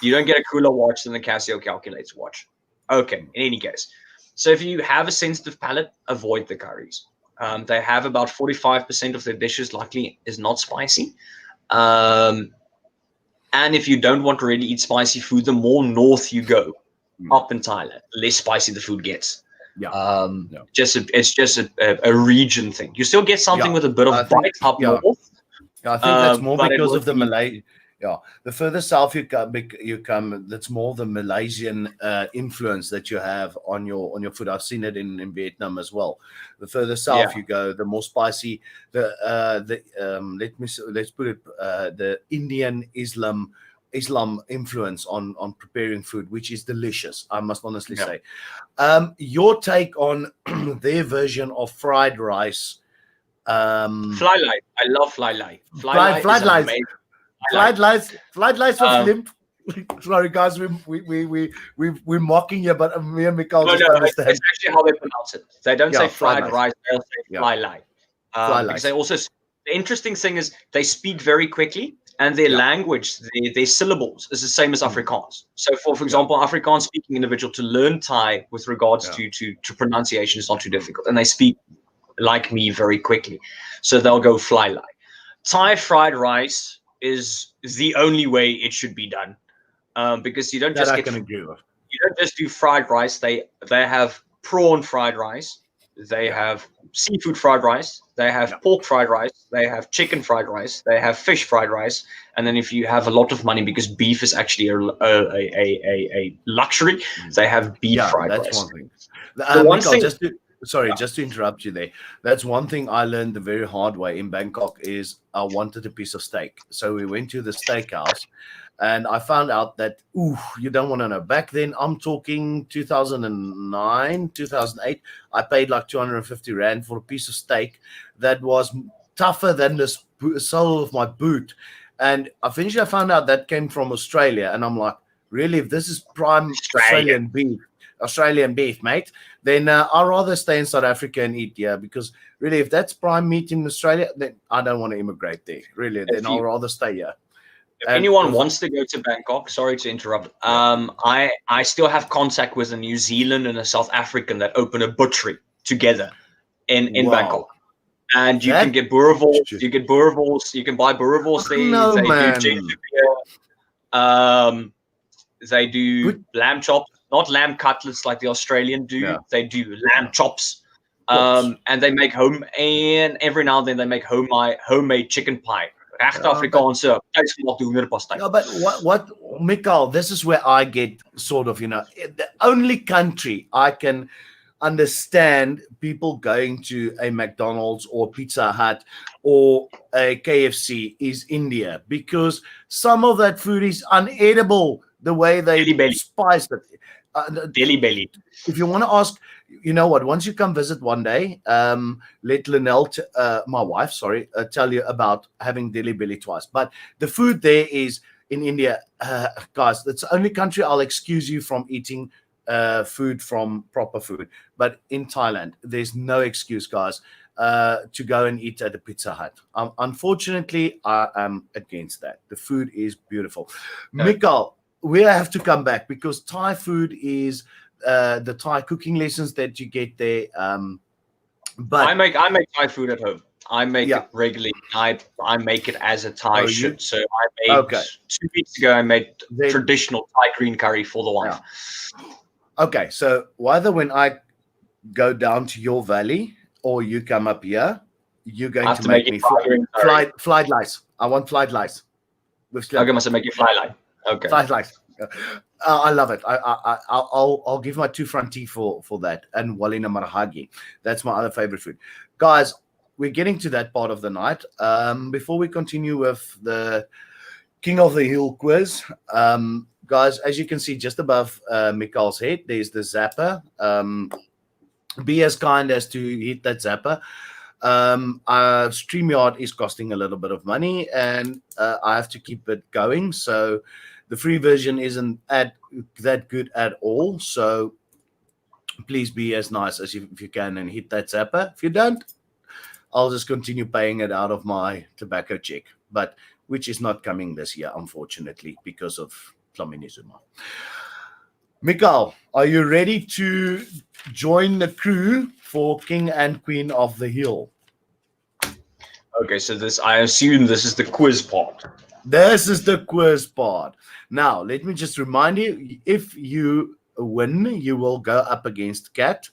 You don't get a cooler watch than the Casio calculator watch. Okay, in any case. So if you have a sensitive palate, avoid the curries. They have about 45% of their dishes likely is not spicy. And if you don't want to really eat spicy food, the more north you go, up in Thailand, less spicy the food gets. It's just a region thing. You still get something with a bit of bite up north. I think that's more because of the Malay. Yeah, the further south you come, that's more the Malaysian influence that you have on your food. I've seen it in Vietnam as well. The further south you go, the more spicy. Let's put it the Indian Islam influence on preparing food, which is delicious, I must honestly say. Your take on their version of fried rice? Fly light. I love fly light. Fried light. Flight lights was limp. Sorry, guys, we're mocking you, but me and Mikael just understand. It's actually how they pronounce it. They don't say fried rice; they'll say fly light. Because they also, the interesting thing is they speak very quickly, and their language, their syllables, is the same as Afrikaans. So, for example, Afrikaans speaking individual to learn Thai with regards to pronunciation is not too difficult, and they speak like me very quickly. So they'll go fly light. Thai fried rice is the only way it should be done, because you don't just do fried rice. They have prawn fried rice, they have seafood fried rice, they have pork fried rice, they have chicken fried rice, they have fish fried rice, and then if you have a lot of money, because beef is actually a luxury, they have beef fried rice. That's one thing. The one thing, just to interrupt you there. That's one thing I learned the very hard way in Bangkok is I wanted a piece of steak. So we went to the steakhouse and I found out that, you don't want to know. Back then, I'm talking 2009, 2008, I paid like 250 Rand for a piece of steak that was tougher than the sole of my boot. And eventually I found out that came from Australia. And I'm like, really, if this is prime Australian beef, mate, then I'd rather stay in South Africa and eat here, because really, if that's prime meat in Australia, then I don't want to immigrate there. Really, then I'll rather stay here. If anyone wants to go to Bangkok, sorry to interrupt. I still have contact with a New Zealand and a South African that open a butchery together in Bangkok. And you That can get boerewors. shit. You get boerewors. You can buy boerewors there. No, They do man. ginger beer. They do But lamb chops, not lamb cutlets like the Australian do. yeah, They do lamb chops. chops. And they make and every now and then they make homemade chicken pie. Regte Afrikaanse tuisgemaakte hoenderpastei. No, but what, Mikhail, this is where I get sort of, the only country I can understand people going to a McDonald's or Pizza Hut or a KFC is India, because some of that food is unedible the way they Delhi belly. spice it. Delhi belly. If you want to ask, you know what, once you come visit one day, let Linnell, my wife, tell you about having Delhi belly twice. But the food there is in India, guys, that's the only country I'll excuse you from eating food from proper food. But in Thailand, there's no excuse, guys, to go and eat at the Pizza Hut. Unfortunately, I am against that. The food is beautiful. Mikhail, we have to come back because Thai food is the Thai cooking lessons that you get there. But I make Thai food at home. I make it regularly. I make it as a Thai should. So I made 2 weeks ago. I made traditional Thai green curry for the wife. Yeah. Okay, so whether when I go down to your valley or you come up here, you're going to make me fried lice. I want fried lice. Okay, must I make you fly line? Okay. Fried lice. I love it. I'll give my 2 front teeth for that, and walina marhagi. That's my other favorite food. Guys, we're getting to that part of the night. Before we continue with the King of the Hill quiz, guys, as you can see just above Mikhail's head, there's the zapper. Be as kind as to hit that zapper. StreamYard is costing a little bit of money, and I have to keep it going. So the free version isn't that good at all. So please be as nice as if you can and hit that zapper. If you don't, I'll just continue paying it out of my tobacco check, but which is not coming this year, unfortunately, because of Dlamini Zuma. Mikhail, are you ready to join the crew for King and Queen of the Hill? Okay, so I assume this is the quiz part. This is the quiz part. Now, let me just remind you, if you win, you will go up against Kat.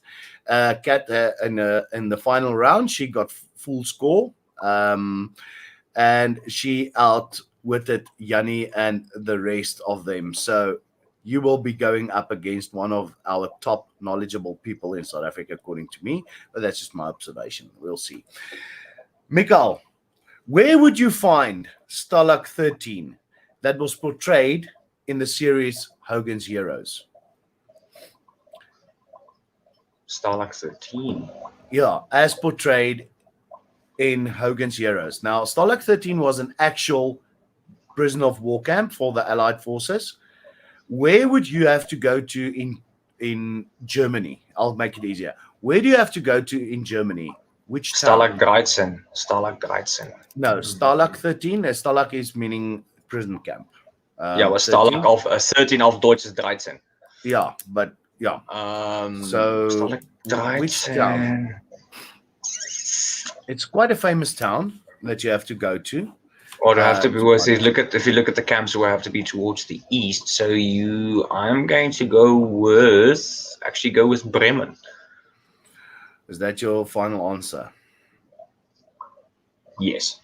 Kat, in the final round, she got full score, and she outwitted Yanni and the rest of them. So you will be going up against one of our top knowledgeable people in South Africa, according to me. But that's just my observation. We'll see. Mikhail, where would you find Stalag 13 that was portrayed in the series Hogan's Heroes? Stalag 13. Yeah, as portrayed in Hogan's Heroes. Now, Stalag 13 was an actual prisoner of war camp for the Allied forces. Where would you have to go to in Germany? I'll make it easier. Where do you have to go to in Germany? Which town? Stalag Greitzen. No, Stalag 13. Stalag is meaning prison camp. Yeah, was Stalag of 13 of Deutsch is 13. Yeah, but yeah. So which town? It's quite a famous town that you have to go to. Or to have to be if you look at the camps, we have to be towards the east. So I'm going to go with Bremen. Is that your final answer? Yes.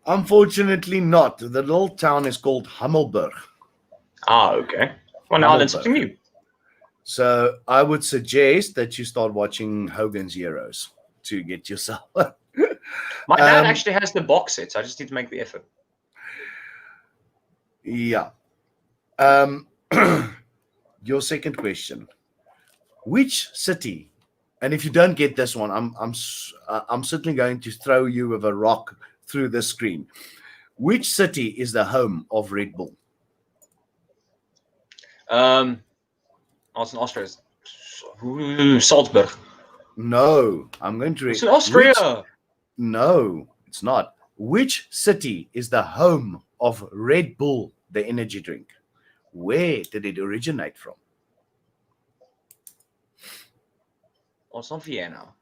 Unfortunately not. The little town is called Hammelburg. Okay. Well, now that's something new. So I would suggest that you start watching Hogan's Heroes to get yourself. My dad actually has the box sets. I just need to make the effort. Yeah. Your second question. Which city? And if you don't get this one, I'm certainly going to throw you with a rock through the screen. Which city is the home of Red Bull? It's in Austria. Salzburg. No, I'm going to. It's in Austria. No, it's not. Which city is the home of Red Bull, the energy drink? Where did it originate from? It's not Vienna.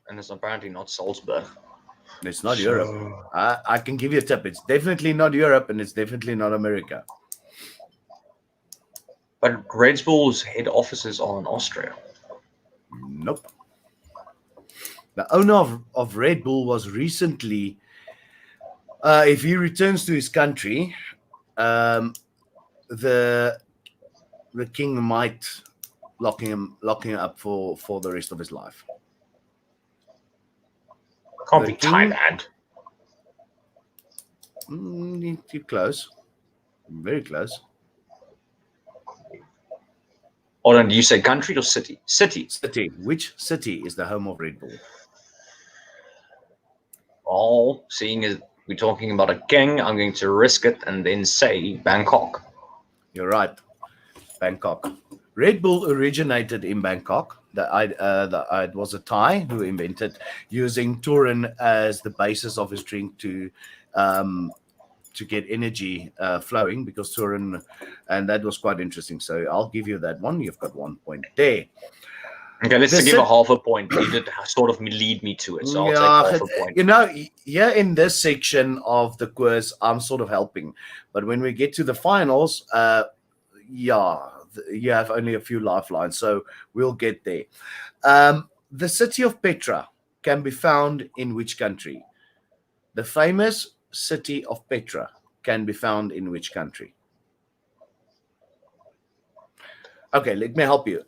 and it's apparently not Salzburg. It's not Europe. I can give you a tip. It's definitely not Europe, and it's definitely not America. But Red Bull's head offices are in Austria. Nope. The owner of Red Bull was recently, if he returns to his country, the king might locking him up for the rest of his life. Can't The be king- Thailand. You're close. Very close. Or then you say country or city? City. City. Which city is the home of Red Bull? Well, seeing as we're talking about a king, I'm going to risk it and then say Bangkok. You're right. Bangkok. Red Bull originated in Bangkok. It was a Thai who invented using taurine as the basis of his drink to get energy flowing, because taurine, and that was quite interesting. So I'll give you that one. You've got 1 point there. Okay, let's give a half a point. You did sort of lead me to it, so I'll take half a point. You know, here in this section of the quiz, I'm sort of helping. But when we get to the finals, you have only a few lifelines, so we'll get there. The city of Petra can be found in which country? The famous city of Petra can be found in which country? Okay, let me help you.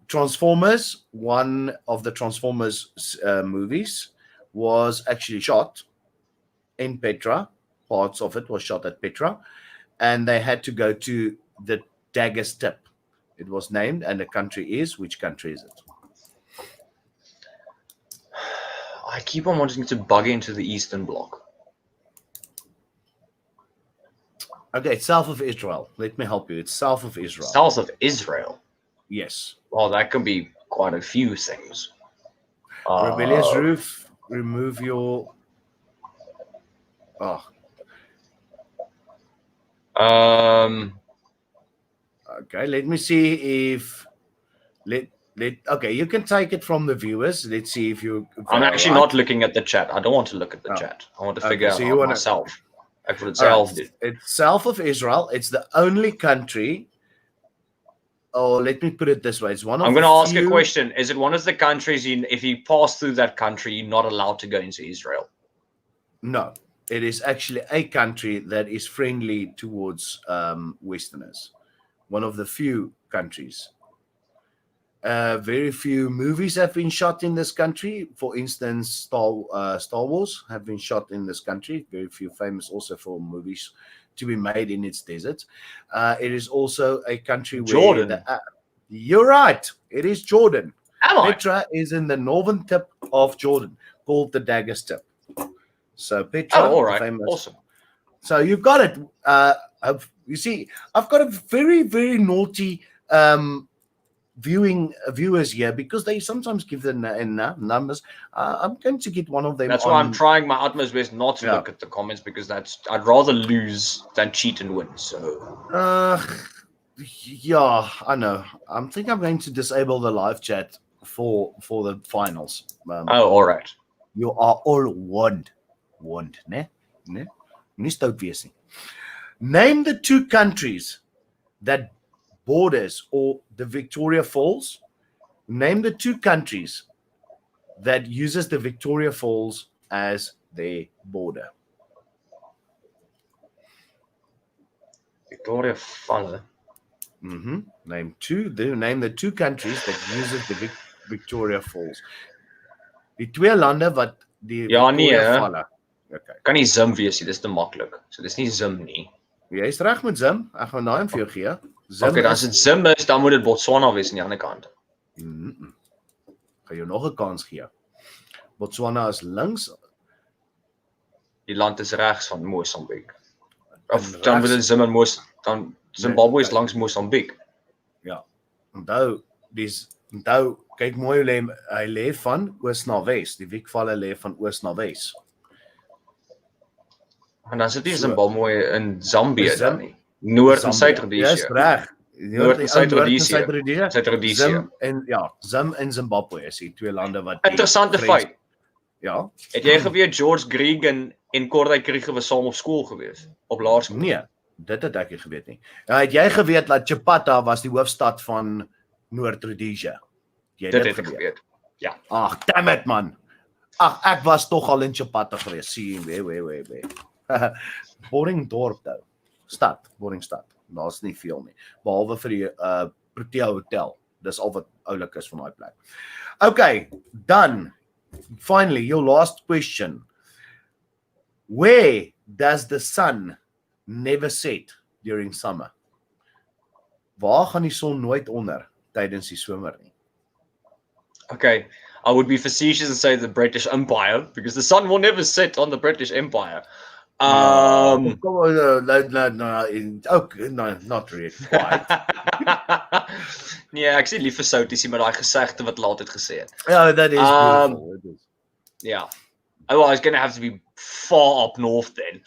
Transformers, one of the Transformers movies, was actually shot in Petra. Parts of it was shot at Petra, and they had to go to the Dagger's Tip. It was named, and the country is, which country is it? I keep on wanting to bug into the Eastern Bloc. Okay, it's south of Israel. Let me help you. It's south of Israel. South of Israel. Yes. Well, that could be quite a few things. Rebellious Roof, remove your... Oh, okay, let me see if... Okay, you can take it from the viewers. Let's see if you... I'm actually not looking at the chat. I don't want to look at the chat. I want to figure out myself. For itself. Right. It's south of Israel. It's the only country... Oh, let me put it this way. It's one of I'm going to ask a question. Is it one of the countries, if you pass through that country, you're not allowed to go into Israel? No. It is actually a country that is friendly towards Westerners. One of the few countries. Very few movies have been shot in this country. For instance, Star Wars have been shot in this country. Very few famous also for movies to be made in its desert. It is also a country where... Jordan. You're right. It is Jordan. Petra is in the northern tip of Jordan, called the Dagger's Tip. So Petra, all right. famous. Awesome. So you've got it. You see, I've got a very, very naughty viewers here, because they sometimes give the numbers. I'm going to get one of them. That's why I'm trying my utmost best not to look at the comments, because I'd rather lose than cheat and win. So yeah, I know. I think I'm going to disable the live chat for the finals. All right. You are all warned, ne? Moenie stout wees nie. Name the two countries that borders, or the Victoria Falls. Name the two countries that uses the Victoria Falls as their border. Victoria Falls. Name the two countries that uses the Victoria Falls. Die twee lande wat die Victoria Falls. Okay. Kan nie Zim wees nie, dis te maklik. So dis nie Zim nie. Jy is reg met Zim. Ek gaan daai vir jou gee. Okay, dan as dit Zim is, dan moet dit Botswana wees aan die ander kant. Gaan jou nog 'n kans gee. Botswana is links. Die land is regs van Mosambiek. Of dan moet dit Zim en dan Zimbabwe is langs Mosambiek. Ja. Onthou, kyk mooi hoe hy lê van oos na wes. Die Vikvalle lê van oos na wes. En dan sit die Zimbabwe in Zambië dan nie. Noord en Suid-Rhodesia. Dis reg. Noord en Suid-Rhodesia. Zim en Zimbabwe is die twee lande wat Interessante feit. Ja. Het jy geweet George Gregan en Cordai Krieger was saam op skool gewees? Op laerskool? Nee, dit het ek nie geweet nie. Ja, het jy geweet dat Chipata was die hoofstad van Noord-Rhodesia? Dit het ek geweet. Ja. Ag, damn it man. Ag, ek was tog al in Chipata gewees. Sien, wee. Boring dorp nou. Boring stad. Daar's nie veel nie. Behalwe vir die Protea Hotel. Dis al wat oulik is van daai plek. Okay, dan finally your last question. Where does the sun never set during summer? Waar gaan die son nooit onder tydens die somer nie? Okay, I would be facetious and say the British Empire, because the sun will never set on the British Empire. No, not really quite. Nee, ek sê lief vir Souties, maar daai gesegde wat laat het gesê het. Yeah, that is beautiful. It is. Yeah. Oh, well, it's going to have to be far up north then.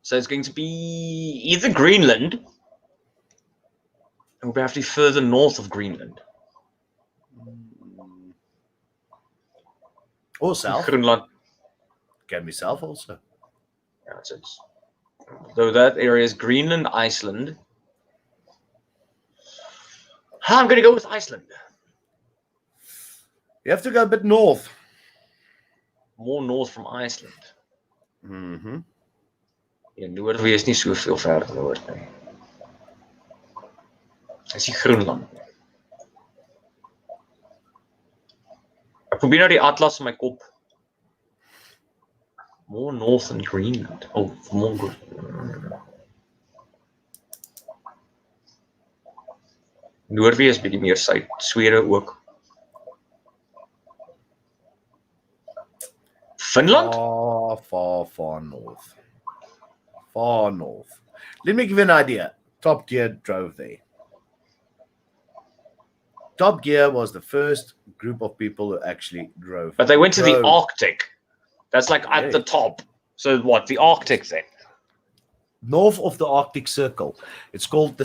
So it's going to be either Greenland, or we have to be further north of Greenland. Or south. Greenland. Can be south also. Yeah, so that area is Greenland, Iceland. I'm going to go with Iceland. You have to go a bit north. More north from Iceland. Mm-hmm. Ja, Noorwe is nie soveel verder noord nie. Dis die Groenland. Ek probeer nou die atlas in my kop. More north than Greenland. Oh, more good. Noorwe is bietjie meer suid, Swede ook. Finland? Far north. Far north. Let me give you an idea. Top Gear drove there. Top Gear was the first group of people who actually drove. But they went to the Arctic. That's like at the top. So what? The Arctic then? North of the Arctic Circle. It's called the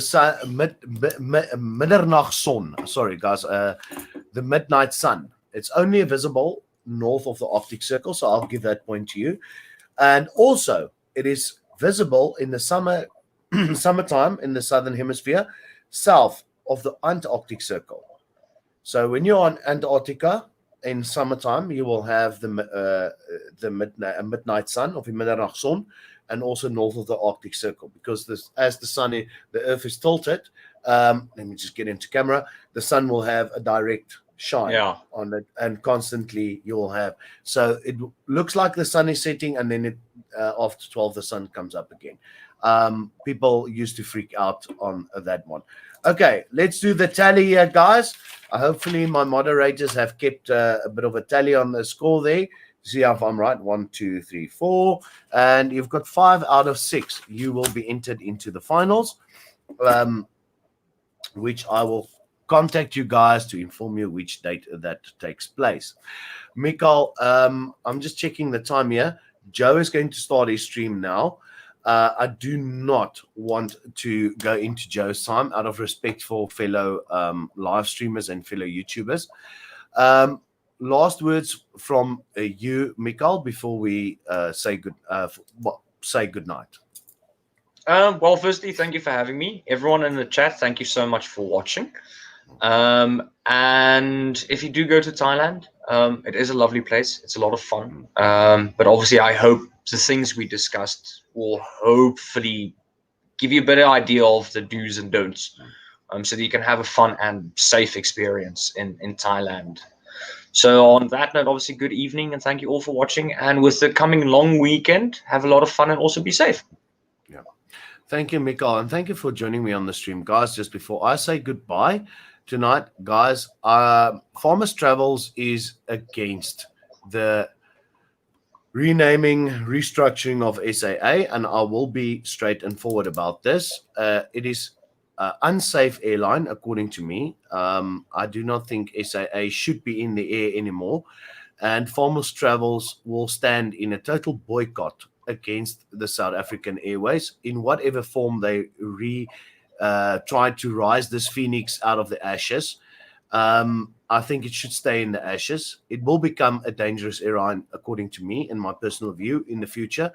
Middernagson. Sorry, guys. The midnight sun. It's only visible north of the Arctic Circle, so I'll give that point to you. And also, it is visible in the summertime in the southern hemisphere, south of the Antarctic Circle. So when you're on Antarctica in summertime, you will have the midnight sun of the Middernagson, and also north of the Arctic Circle, because as the Earth is tilted. Let me just get into camera. The sun will have a direct shine on it, and constantly you'll have. So it looks like the sun is setting, and then after 12 the sun comes up again. People used to freak out on that one. Okay, let's do the tally here, guys. Hopefully my moderators have kept a bit of a tally on the score there. See if I'm right. 1, 2, 3, 4, and you've got 5 out of 6. You will be entered into the finals, which I will contact you guys to inform you which date that takes place. Mikael, I'm just checking the time here. Joe is going to start his stream now. I do not want to go into Joe's time out of respect for fellow live streamers and fellow YouTubers. Last words from you, Mikael, before we say good night. Well, firstly, thank you for having me. Everyone in the chat, thank you so much for watching. And if you do go to Thailand, it is a lovely place. It's a lot of fun. But obviously, I hope the things we discussed will hopefully give you a better idea of the do's and don'ts, so that you can have a fun and safe experience in Thailand. So on that note, obviously, good evening and thank you all for watching. And with the coming long weekend, have a lot of fun and also be safe. Yeah. Thank you, Mikael, and thank you for joining me on the stream. Guys, just before I say goodbye tonight, guys, Farmers Travels is against the renaming, restructuring of SAA, and I will be straight and forward about this. It is unsafe airline, according to me. I do not think SAA should be in the air anymore, and Farmers Travels will stand in a total boycott against the South African Airways in whatever form they try to rise this phoenix out of the ashes. I think it should stay in the ashes. It will become a dangerous airline, according to me, in my personal view, in the future.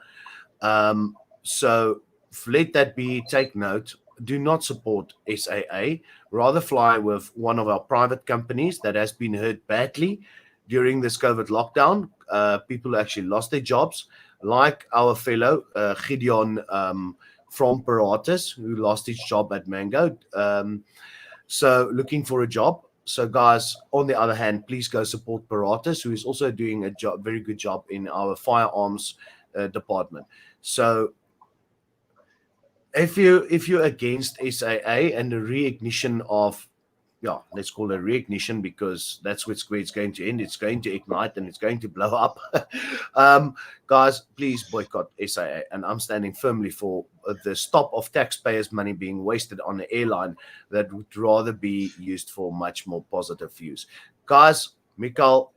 So let that be. Take note. Do not support SAA. Rather fly with one of our private companies that has been hurt badly during this COVID lockdown. People actually lost their jobs, like our fellow Gideon from Paratus, who lost his job at Mango. So looking for a job. So guys, on the other hand, please go support Paratus, who is also doing a very good job in our firearms department. So if you're against SAA and the reignition of, yeah, let's call it reignition, because that's where it's going to end. It's going to ignite and it's going to blow up. Guys, please boycott SAA. And I'm standing firmly for the stop of taxpayers' money being wasted on an airline that would rather be used for much more positive use. Guys, Mikael,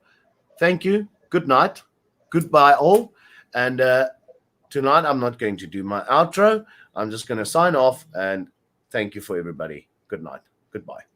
thank you. Good night. Goodbye, all. And tonight, I'm not going to do my outro. I'm just going to sign off and thank you for everybody. Good night. Goodbye.